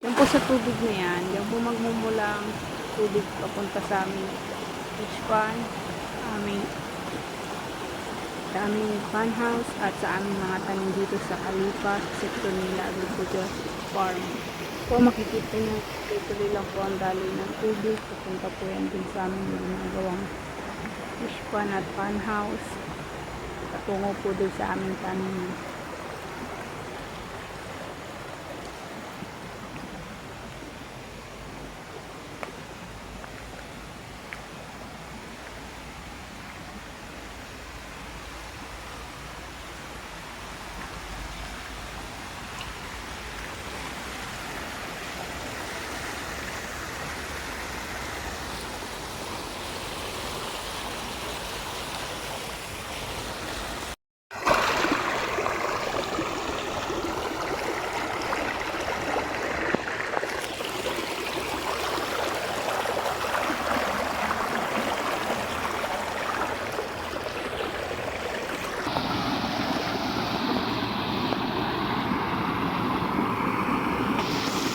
Yan po sa tubig na yan, yan po magmumula ang tubig papunta sa aming fish pond, aming, sa aming fun house at sa aming mga tanim dito sa Kalipa, Sector Nila Agriculture Farm. Po makikita nyo, tuloy lang po ang daloy ng tubig, papunta po yan din sa aming ginagawang fish pond at fun house, patungo po din sa aming tanim.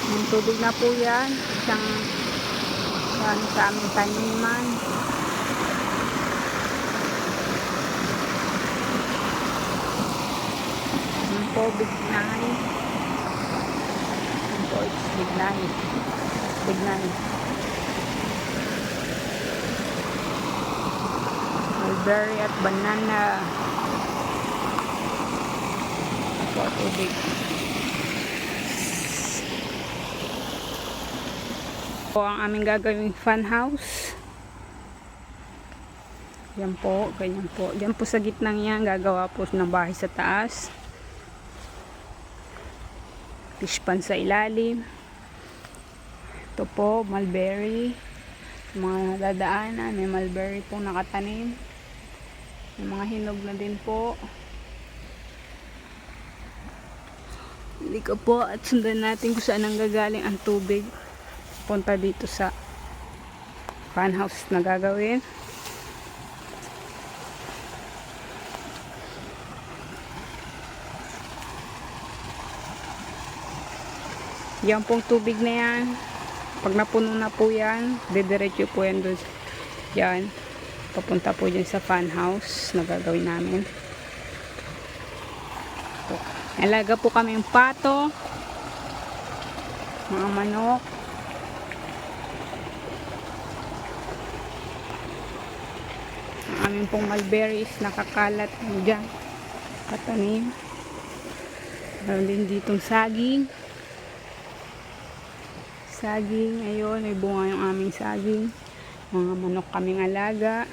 Yung tubig na po yan, isang sa aming taniman. Yung po, bignay. Yung po, it's bignay. Bignay. Mulberry at banana. Ito, tubig. Po ang aming gagawing fun house. Yan po, ganyan po. Yan po sa gitnang yan, gagawa po ng bahay sa taas. Fish pond sa ilalim. Ito po, mulberry. Mga dadaanan, may mulberry po nakatanim. May mga hinog na din po. Hindi ko po at sundan natin kung saan ang gagaling ang tubig. Punta dito sa fun house na gagawin. Yan pong tubig na yan. Pag napuno na po yan, didiretso po yan doon. Yan. Papunta po dyan sa fun house na gagawin namin. Alaga po kami yung pato, mga manok. Ang aming pong mulberries nakakalat dyan. Katanim. Meron din ditong saging. Saging, ayun, may bunga yung aming saging. Mga manok kaming alaga.